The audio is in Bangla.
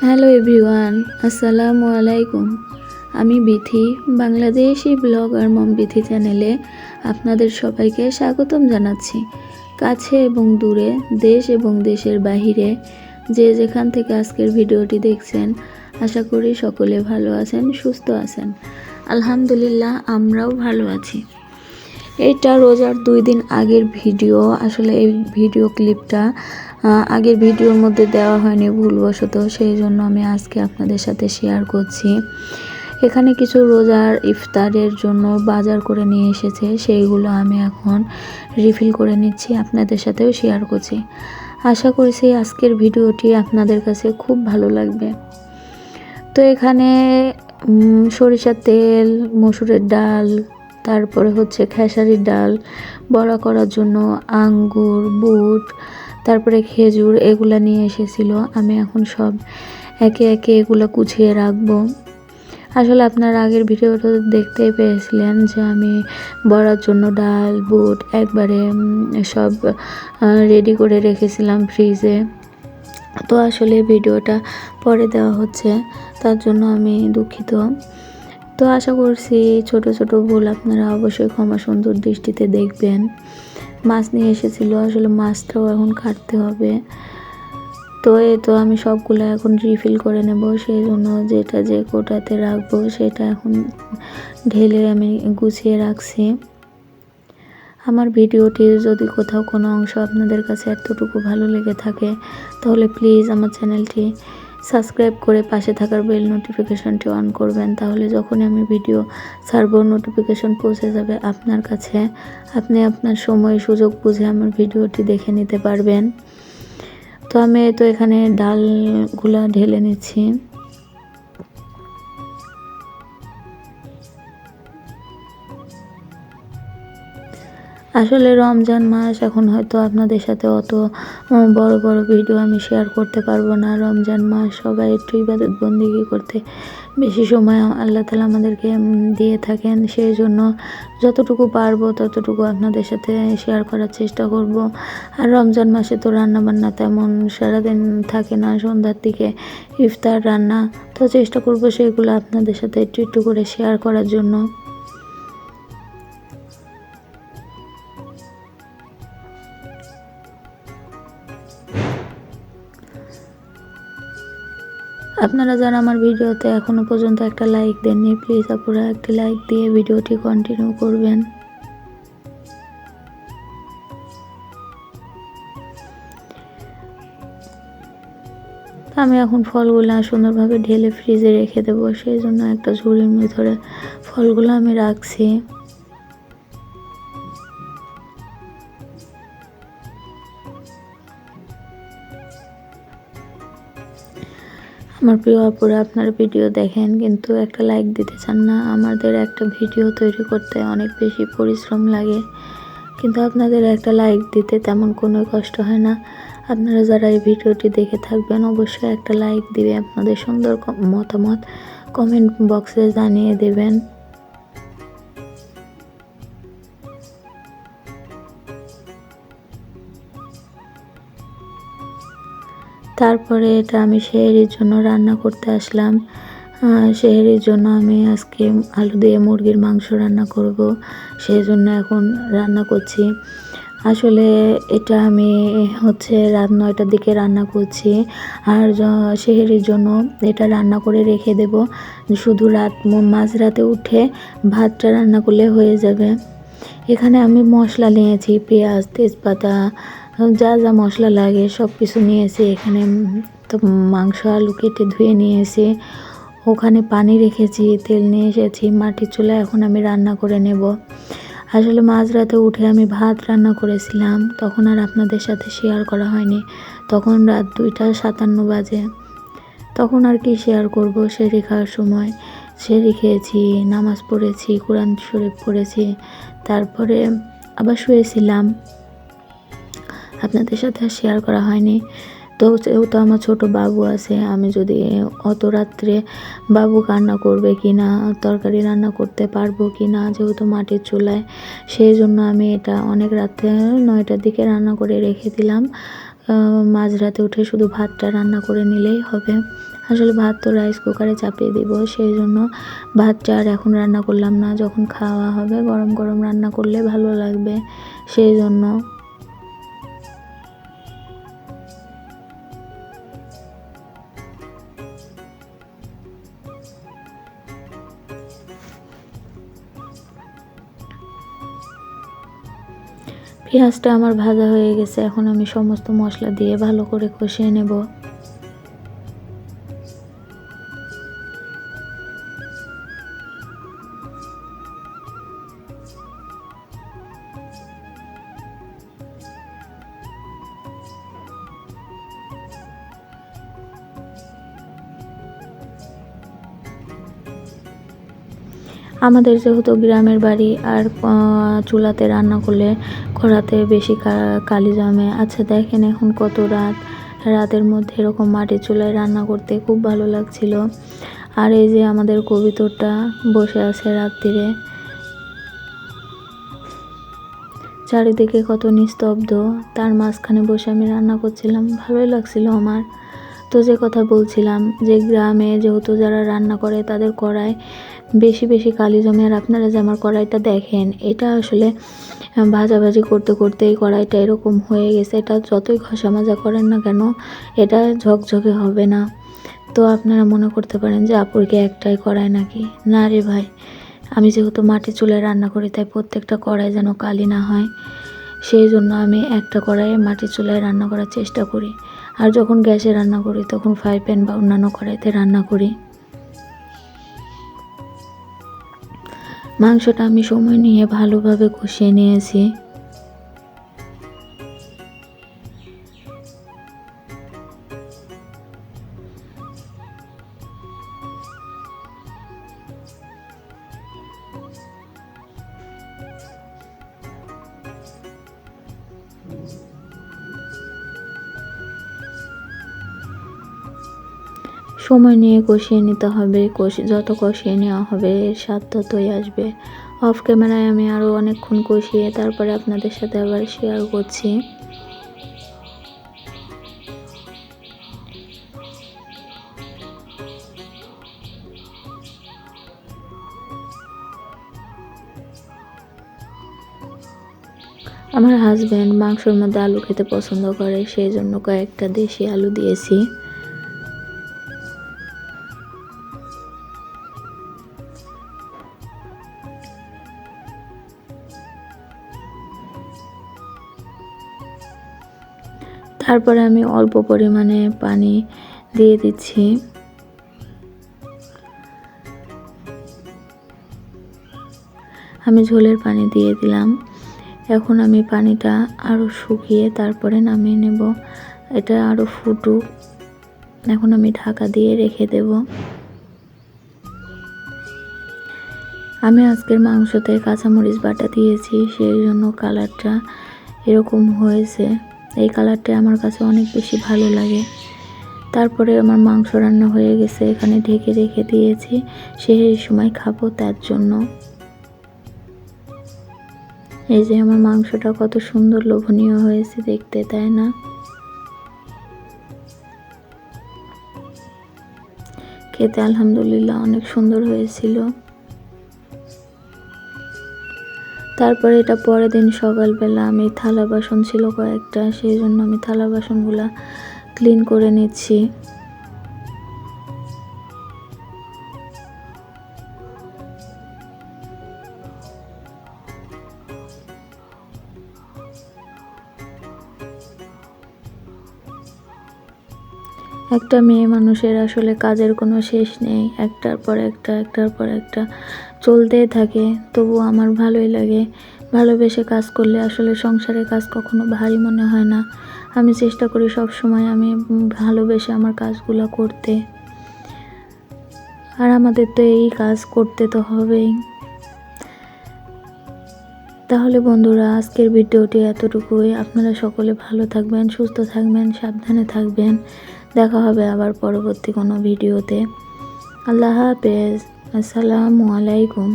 হ্যালো এভরিওয়ান, আসসালামু আলাইকুম। আমি বিথি, বাংলাদেশি ব্লগার মম বিথি চ্যানেলে আপনাদের সবাইকে স্বাগতম জানাচ্ছি। কাছে এবং দূরে, দেশ এবং দেশের বাহিরে যে যেখান থেকে আজকের ভিডিওটি দেখছেন, আশা করি সকলে ভালো আছেন, সুস্থ আছেন। আলহামদুলিল্লাহ, আমরাও ভালো আছি। এইটা রোজার 2 দিন আগের ভিডিও। আসলে এই ভিডিও ক্লিপটা আগের ভিডিওর মধ্যে দেওয়া হয়নি ভুলবশত, সেই জন্য আমি আজকে আপনাদের সাথে শেয়ার করছি। এখানে কিছু রোজার ইফতারের জন্য বাজার করে নিয়ে এসেছে, সেইগুলো আমি এখন রিফিল করে নিচ্ছি, আপনাদের সাথেও শেয়ার করছি। আশা করছি আজকের ভিডিওটি আপনাদের কাছে খুব ভালো লাগবে। তো এখানে সরিষার তেল, মসুরের ডাল, তারপরে হচ্ছে খেসারির ডাল, বড়া করার জন্য আঙ্গুর, বুট, তারপরে খেজুর, এগুলা নিয়ে এসেছিল। আমি এখন সব একে একে এগুলো গুছিয়ে রাখবো। আসলে আপনার আগের ভিডিওটা দেখতেই পেয়েছিলেন যে আমি বড়ার জন্য ডাল, বুট একবারে সব রেডি করে রেখেছিলাম ফ্রিজে। তো আসলে ভিডিওটা পরে দেওয়া হচ্ছে, তার জন্য আমি দুঃখিত। তো আশা করছি ছোট ছোট ভুল আপনারা অবশ্যই ক্ষমা সুন্দর দৃষ্টিতে দেখবেন। মাছ নিয়ে এসেছিল, আসলে মাছটাও এখন কাটতে হবে। তো তো আমি সবগুলো এখন রিফিল করে নেব, সেই জন্য যেটা যে কোটাতে রাখবো সেটা এখন ঢেলে আমি গুছিয়ে রাখছি। আমার ভিডিওটির যদি কোথাও কোনো অংশ আপনাদের কাছে এতটুকু ভালো লেগে থাকে, তাহলে প্লিজ আমার চ্যানেলটি সাবস্ক্রাইব করে পাশে থাকার বেল নোটিফিকেশনটি অন করবেন। তাহলে যখনই আমি ভিডিও ছাড়ব নোটিফিকেশন পৌঁছে যাবে আপনার কাছে। আপনি আপনার সময় সুযোগ বুঝে আমার ভিডিওটি দেখে নিতে পারবেন। তো আমি তো এখানে ডালগুলা ঢেলে নিচ্ছি। আসলে রমজান মাস, এখন হয়তো আপনাদের সাথে অত বড় বড় ভিডিও আমি শেয়ার করতে পারবো না। রমজান মাস সবাই একটু ইবাদত বন্দেগী করতে বেশি সময় আল্লাহ তাআলা আমাদেরকে দিয়ে থাকেন, সেই জন্য যতটুকু পারবো ততটুকু আপনাদের সাথে শেয়ার করার চেষ্টা করব। আর রমজান মাসে তো রান্নাবান্না তেমন সারাদিন থাকে না, সন্ধ্যার দিকে ইফতার রান্না, তো চেষ্টা করব সেগুলো আপনাদের সাথে একটু একটু করে শেয়ার করার জন্য। আপনারা যারা আমার ভিডিওতে এখনও পর্যন্ত একটা লাইক দেননি, প্লিজ আপনারা একটা লাইক দিয়ে ভিডিওটি কন্টিনিউ করবেন। আমি এখন ফলগুলো সুন্দরভাবে ঢেলে ফ্রিজে রেখে দেবো, সেই জন্য একটা ঝুড়ির ভিতরে ফলগুলো আমি রাখছি। আমার প্রিয় আপুরা, আপনারা ভিডিও দেখেন কিন্তু একটা লাইক দিতে চান না। আমাদের একটা ভিডিও তৈরি করতে অনেক বেশি পরিশ্রম লাগে, কিন্তু আপনাদের একটা লাইক দিতে তেমন কোনো কষ্ট হয় না। আপনারা যারা এই ভিডিওটি দেখে থাকবেন অবশ্যই একটা লাইক দিবে, আপনাদের সুন্দর মতামত কমেন্ট বক্সে জানিয়ে দেবেন। তারপরে এটা আমি সেহরির জন্য রান্না করতে আসলাম। সেহরির জন্য আমি আজকে আলু দিয়ে মুরগির মাংস রান্না করব, সেই জন্য এখন রান্না করছি। আসলে এটা আমি হচ্ছে রাত 9টার দিকে রান্না করছি, আর সেহরির জন্য এটা রান্না করে রেখে দেব। শুধু মাঝরাতে উঠে ভাতটা রান্না করলে হয়ে যাবে। এখানে আমি মশলা নিয়েছি, পেঁয়াজ, তেজপাতা, যা যা মশলা লাগে সব কিছু নিয়েছি। এখানে তো মাংস আলু কেটে ধুয়ে নিয়েছি, ওখানে পানি রেখেছি, তেল নিয়ে এসেছি, মাটির চুলায় এখন আমি রান্না করে নেব। আসলে মাঝরাতে উঠে আমি ভাত রান্না করেছিলাম, তখন আর আপনাদের সাথে শেয়ার করা হয়নি। তখন রাত 2:57 বাজে, তখন আর কি শেয়ার করব। সেহরি খাওয়ার সময় সেহরি খেয়েছি, নামাজ পড়েছি, কোরআন শরীফ পড়েছি, তারপরে আবার শুয়েছিলাম, আপনাদের সাথে আর শেয়ার করা হয়নি। তো যেহেতু আমার ছোট বাবু আছে, আমি যদি অত রাত্রে বাবু রান্না করবে কি না, তরকারি রান্না করতে পারবো কি না, যেহেতু মাটির চুলায়, সেই জন্য আমি এটা অনেক রাত্রে 9টার দিকে রান্না করে রেখে দিলাম। মাঝরাতে উঠে শুধু ভাতটা রান্না করে নিলেই হবে। আসলে ভাত তো রাইস কুকারে চাপিয়ে দিব, সেই জন্য ভাতটা আর এখন রান্না করলাম না, যখন খাওয়া হবে গরম গরম রান্না করলে ভালো লাগবে, সেই জন্য। পেঁয়াজটা আমার ভাজা হয়ে গেছে, এখন আমি সমস্ত মশলা দিয়ে ভালো করে কষিয়ে নেব। আমাদের যেহেতু গ্রামের বাড়ি, আর চুলাতে রান্না করলে কড়াতে বেশি কালি জমে। আচ্ছা দেখেন এখন কত রাতের মধ্যে এরকম মাটির চুলায় রান্না করতে খুব ভালো লাগছিল। আর এই যে আমাদের কবুতরটা বসে আছে রাত্রিরে, চারিদিকে কত নিস্তব্ধ, তার মাঝখানে বসে আমি রান্না করছিলাম, ভালোই লাগছিল আমার। তো যে কথা বলছিলাম যে গ্রামে যেহেতু যারা রান্না করে তাদের কড়াই বেশি বেশি কালি জমে। আর আপনারা যে আমার কড়াইটা দেখেন, এটা আসলে ভাজাভাজি করতে করতে এই কড়াইটা এরকম হয়ে গেছে। এটা যতই ঘষা মাজা করেন না কেন, এটা ঝকঝকে হবে না। তো আপনারা মনে করতে পারেন যে আপুর কি একটাই কড়াই নাকি? না রে ভাই, আমি যেহেতু মাটির চুলায় রান্না করি তাই প্রত্যেকটা কড়াই যেন কালি না হয়, সেই জন্য আমি একটা কড়াইয়ে মাটির চুলায় রান্না করার চেষ্টা করি। আর যখন গ্যাসে রান্না করি তখন ফ্রাই প্যান বা অন্যান্য কড়াইতে রান্না করি। মাংসটা আমি সময় নিয়ে ভালোভাবে কষিয়ে নিয়েছি। সময় নিয়ে কষিয়ে নিতে হবে, যত কষিয়ে নেওয়া হবে এর স্বাদ ততই আসবে। অফ ক্যামেরায় আমি আরও অনেকক্ষণ কষিয়ে তারপরে আপনাদের সাথে আবার শেয়ার করছি। আমার হাজব্যান্ড মাংসের মধ্যে আলু খেতে পছন্দ করে, সেই জন্য কয়েকটা দেশি আলু দিয়েছি। তারপরে আমি অল্প পরিমাণে পানি দিয়ে দিচ্ছি। আমি ঝোলের পানি দিয়ে দিলাম। এখন আমি পানিটা আরও শুকিয়ে তারপরে নামিয়ে নেব। এটা আরও ফুটুক, এখন আমি ঢাকা দিয়ে রেখে দেব। আমি আজকের মাংসতে কাঁচামরিচ বাটা দিয়েছি, সেই জন্য কালারটা এরকম হয়েছে। এই কালারটা আমার কাছে অনেক বেশি ভালো লাগে। তারপরে আমার মাংস রান্না হয়ে গেছে, এখানে ঢেকে রেখে দিয়েছি, সেই সময় খাবো তার জন্য। এই যে আমার মাংসটা কত সুন্দর লোভনীয় হয়েছে দেখতে, তাই না? খেতে আলহামদুলিল্লাহ অনেক সুন্দর হয়েছিল। তারপরে এটা পরের দিন সকালবেলা আমি থালা বাসন ছিল কয়েকটা, সেই জন্য আমি থালা বাসনগুলা ক্লিন করে নিচ্ছি। একটা মেয়ে মানুষের আসলে কাজের কোনো শেষ নেই, একটার পর একটা চলতেই থাকে। তবু আমার ভালোই লাগে, ভালোবেসে কাজ করলে আসলে সংসারের কাজ কখনো ভারী মনে হয় না। আমি চেষ্টা করি সব সময় আমি ভালোবেসে আমার কাজগুলো করতে। আর আমাদের তো এই কাজ করতে তো হবেই। তাহলে বন্ধুরা, আজকের ভিডিওটি এতটুকুই। আপনারা সকলে ভালো থাকবেন, সুস্থ থাকবেন, সাবধানে থাকবেন। দেখা হবে আবার পরবর্তী কোনো ভিডিওতে। আল্লাহ হাফেজ। আসসালামু আলাইকুম।